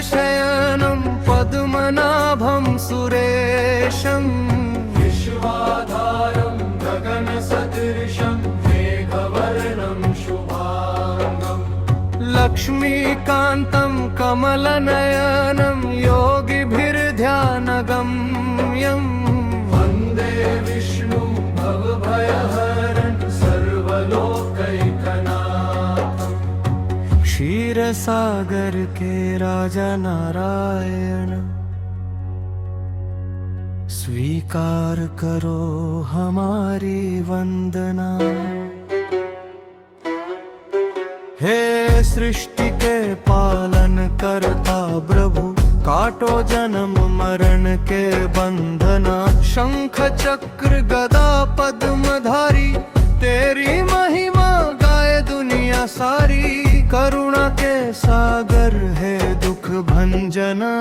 शयनं पद्मनाभं सुरेशं विश्वाधारं गगनसदृशं मेघवर्णं शुभांगं लक्ष्मीकान्तं कमलनयनं योगिभिर्ध्यानगम्यं वन्दे विष्णुं भवभयहरं सर्वलोकैकनाथं क्षीरसागर के राजा नारायण स्वीकार करो हमारी वंदना। हे सृष्टि के पालन करता प्रभु, काटो जन्म मरण के बंधना। शंख चक्र गदा पद्मधारी, तेरी महिमा गाए दुनिया सारी। करुणा के सागर है दुख भंजना,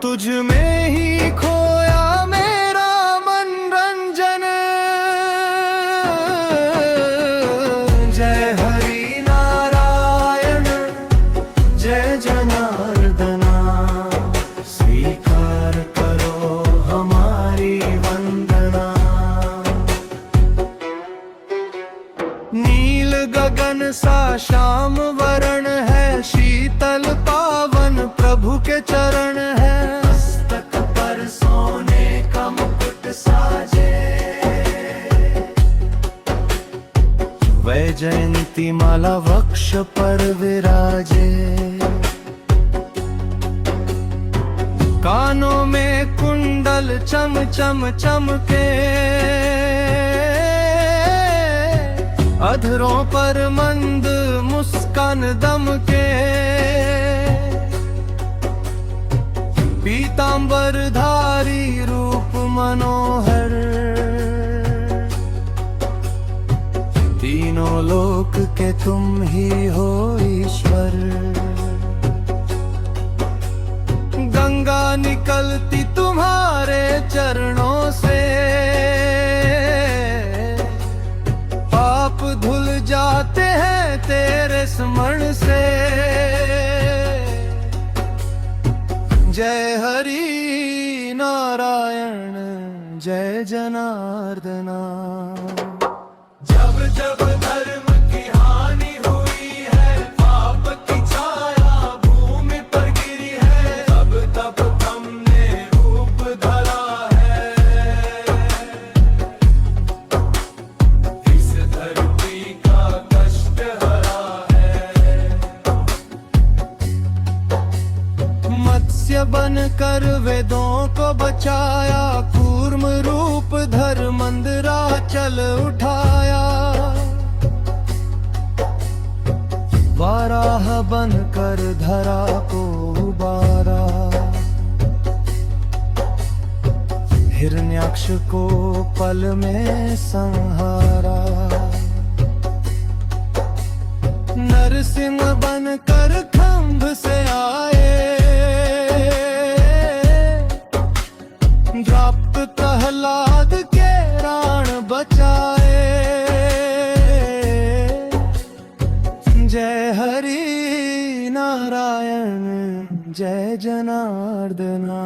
तुझ में ही खोया मेरा मनरंजन। जय हरि नारायण जय जनार्दना, स्वीकार करो हमारी वंदना। नील गगन सा श्याम वरण है, शीतल पावन प्रभु के चरण है। मस्तक पर सोने का मुकुट साजे, वैजयंती माला वक्ष पर विराजे। कानों में कुंडल चम चम चमके, अधरों पर मंद मुस्कान दमके। पीतांबर धारी रूप मनोहर, तीनों लोक के तुम ही हो ईश्वर। गंगा निकलती तुम्हारे चरणों से, पाप धुल जाते हैं तेरे स्मरण से। जय हरि नारायण जय जनार्दना। जब जब धर्म की हानि हुई है, पाप की छाया भूमि पर गिरी है, तब तब तुमने रूप धरा है। इस धरती का कष्ट हरा है। मत्स्य बन कर वेदों को बचाया, कूर्म रूप धर मंदराचल उठाया। वाराह बन कर धरा को उबारा, हिरण्याक्ष को पल में संहारा। नरसिंह बन कर खंभ से आए, द्राप्त प्रहलाद के प्राण बचाए। जय हरि नारायण जय जनार्दना।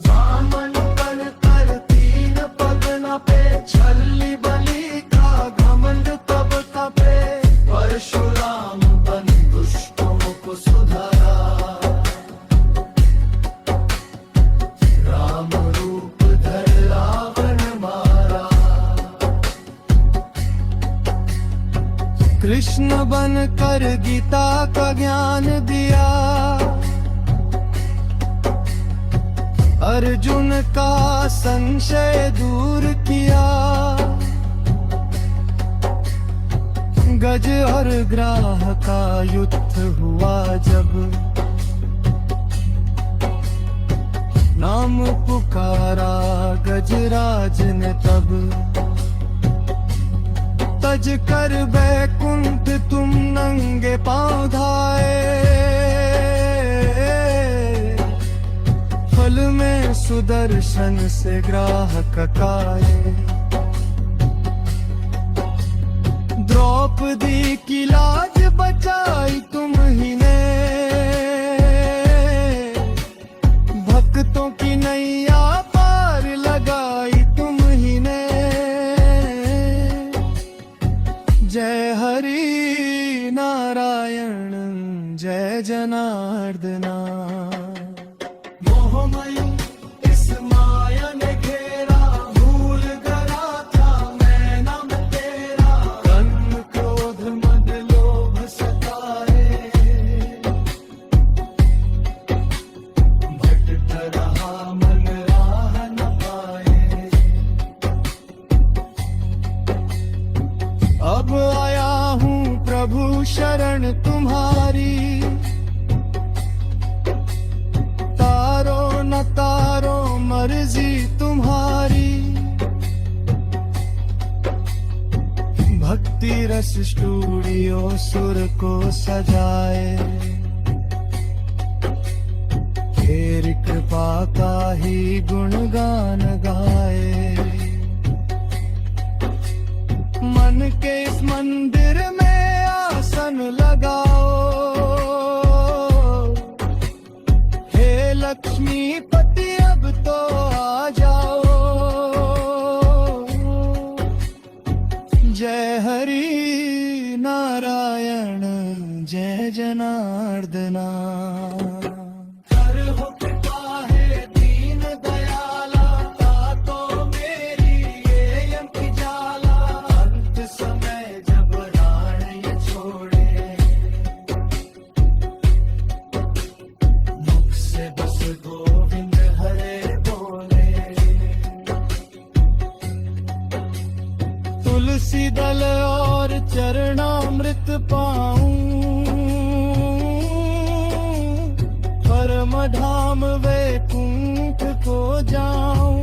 वामन बन कर तीन पगना पे, छल्ली बलि का घमंड तब तपे। परशुराम बन दुष्टों को सुधारा, राम रूप धर रावण मारा। कृष्ण बन कर गीता का ज्ञान दिया, अर्जुन का संशय दूर किया। गज और ग्राह का युद्ध हुआ जब, नाम पुकारा गजराज ने तब। तज कर बैकुंठ तुम नंगे पांव धाए, फल में सुदर्शन से ग्राहक काए। द्रौपदी की लाज बचाई तुमने, शरण तुम्हारी। तारो न तारो मर्जी तुम्हारी। भक्ति रस स्टूडियो सुर को सजाए, तेरी कृपा का ही गुणगान गाए। मन के इस मंदिर में आसन लगाओ, हे लक्ष्मीपति अब तो आ जाओ। जय हरि नारायण जय जनार्दना। कर हो कृपा है दीन दयाला, तो मेरी ये यम की जाला। अंत समय जब प्राण ये छोड़े, मुख से बस गोविंद हरे बोले। तुलसी दल और चरणामृत पाऊं, परम धाम वैकुंठ को जाऊं।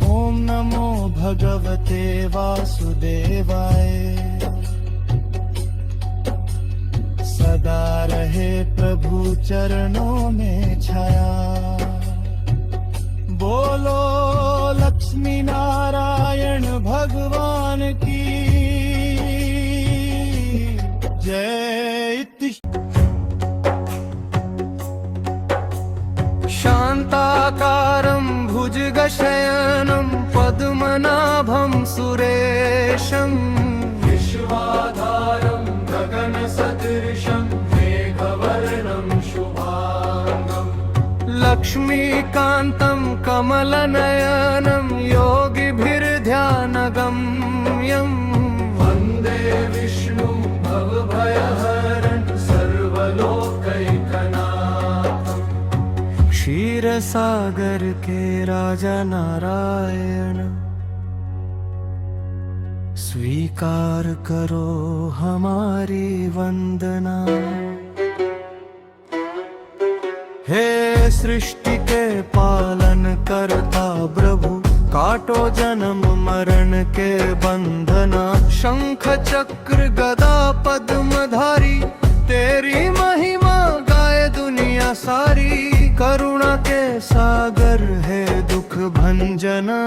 ओम नमो भगवते वासुदेवाय, सदा रहे प्रभु चरणों में छाया। बोलो लक्ष्मी नारायण भगवान की जय। शान्ताकारं भुजगशयनं पद्मनाभं सुरेशम्। विश्वाधारं गगनसदृशं मेघवर्णं शुभांगम्। लक्ष्मीकान्तं कमलनयनं योगिभिर्ध्यानगम्यम्। वन्दे विष्णुं भवभयहरं सर्वलोकैकनाथम्। क्षीरसागर के राजा नारायण, स्वीकार करो हमारी वंदना। हे सृष्टि के पालन करता प्रभु, काटो जन्म मरण के बंधना। शंख चक्र गदा पद्मधारी, तेरी महिमा गाए दुनिया सारी। करुणा के सागर है दुख भंजना,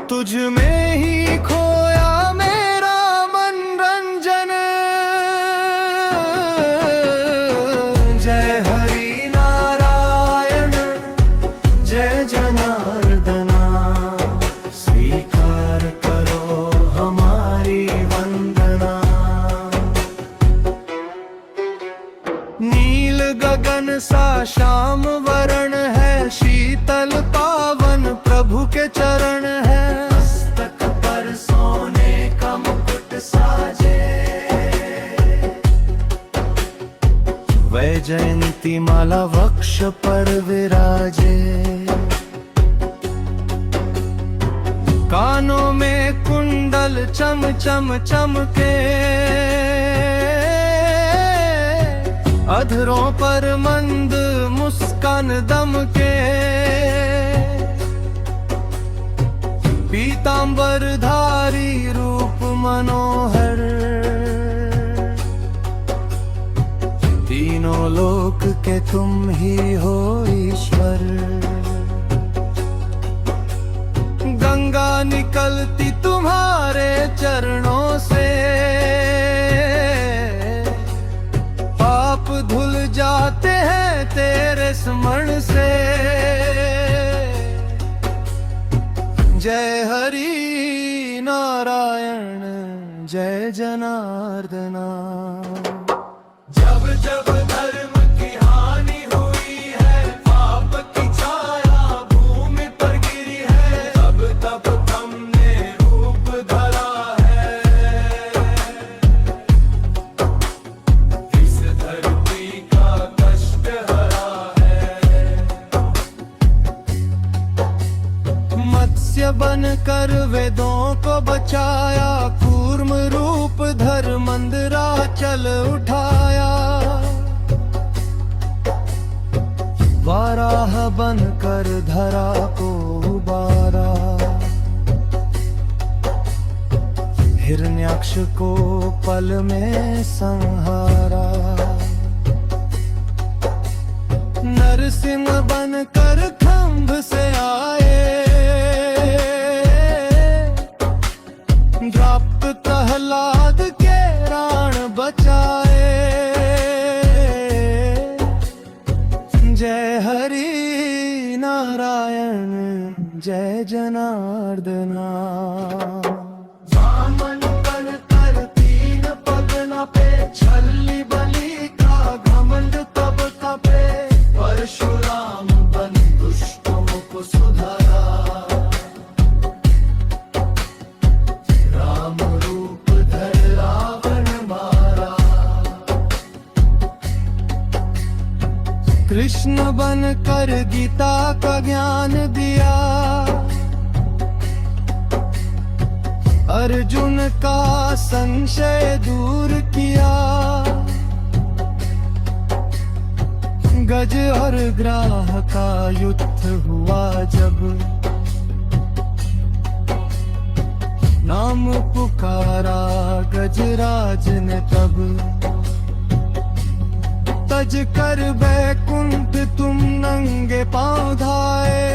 तुझ में ही खोया मेरा मनरंजन। जय हरि नारायण जय जनार्दना, स्वीकार करो हमारी वंदना। नील गगन सा श्याम वरण है, शीतल पावन प्रभु के चरण है। मस्तक पर सोने का मुकुट साजे, वैजयंती माला वक्ष पर विराजे। कानों में कुंडल चम चम चमके, अधरों पर मंद मुस्कान दमके। पीतांबर धारी रूप मनोहर, तीनों लोक के तुम ही हो ईश्वर। गंगा निकलती तुम्हारे चरणों से, पाप धुल जाते हैं तेरे स्मरण से। जय हरि नारायण जय जनार्दना। जब जब धर्म की हानि हुई है, पाप की छाया भूमि पर गिरी है। तब तब हमने रूप धरा है, इस धरती का कष्ट हरा है। मत्स्य मत्स्य बनकर वेदों को बचाया, कूर्म रूप धर मंदराचल उठाया। वाराह बनकर धरा को उबारा, हिरण्याक्ष को पल में संहारा। नरसिंह बनकर खंभ से आए, द्राप्त प्रहलाद के प्राण बचाए। जय हरि नारायण जय जनार्दना। वामन बनकर तीन पग नपे, छल्ली बलि का घमंड तब तपे। परशुराम बन दुष्टों को सुधारा, राम रूप धर रावण मारा। कृष्ण बनकर गीता का ज्ञान दिया, अर्जुन का संशय दूर किया। गज और ग्राह का युद्ध हुआ जब, नाम पुकारा गजराज ने तब। तज कर बैकुंठ तुम नंगे पांव धाए,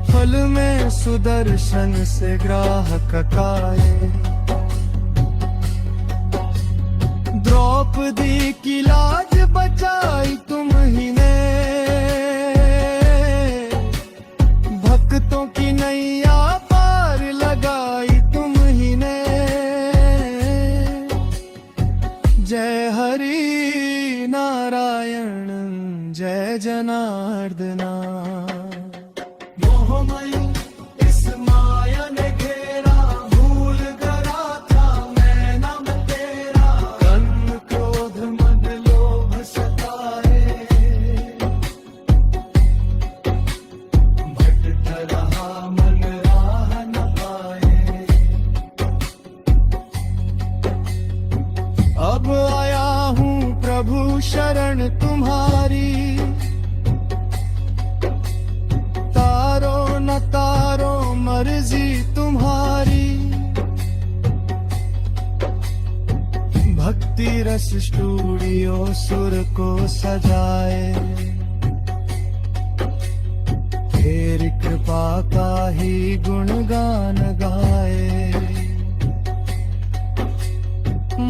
फल में सुदर्शन से ग्राह ककाए। द्रौपदी की लाज बचाई तुम ही ने, भक्तों की नैया पार लगाई तुम ही ने। जय हरि नारायण जय जनार्दना। मोहमयी इस माया ने घेरा, भूल गया था मैं नाम तेरा। कन्न क्रोध मद लोभ सताए, भटक रहा मन राह न पाए। अब आया हूँ प्रभु शरण तुम्हारी, तारो मर्जी तुम्हारी। भक्ति रस स्टूडियो सुर को सजाए, तेरी कृपा का ही गुणगान गाए।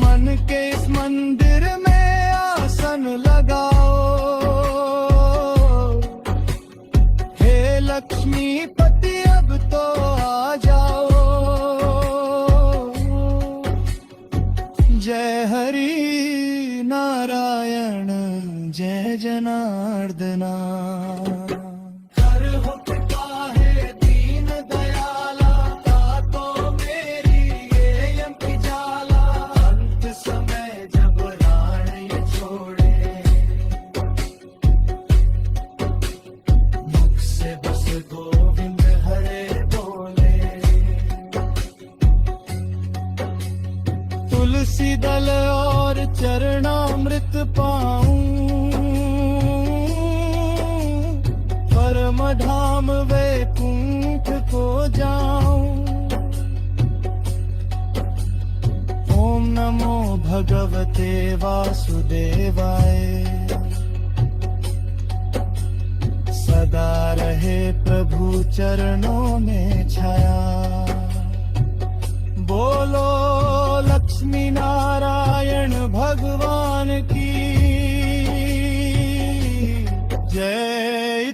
मन के इस मंदिर में आसन लगाओ, हे लक्ष्मीपति अब तो आ जाओ। जय हरि नारायण जय जनार्दना। कर हो कृपा है दीन दयाला, तो मेरी ये यम की जाला। अंत समय जब राण ये छोड़े, मुख से बस गोविंद हरे बोले। तुलसी दल और चरणामृत पाऊं, परम धाम वैकुंठ को जाऊं। ओम नमो भगवते वासुदेवाय, सदा रहे प्रभु चरणों में छाया। बोलो लक्ष्मी नारायण भगवान की जय।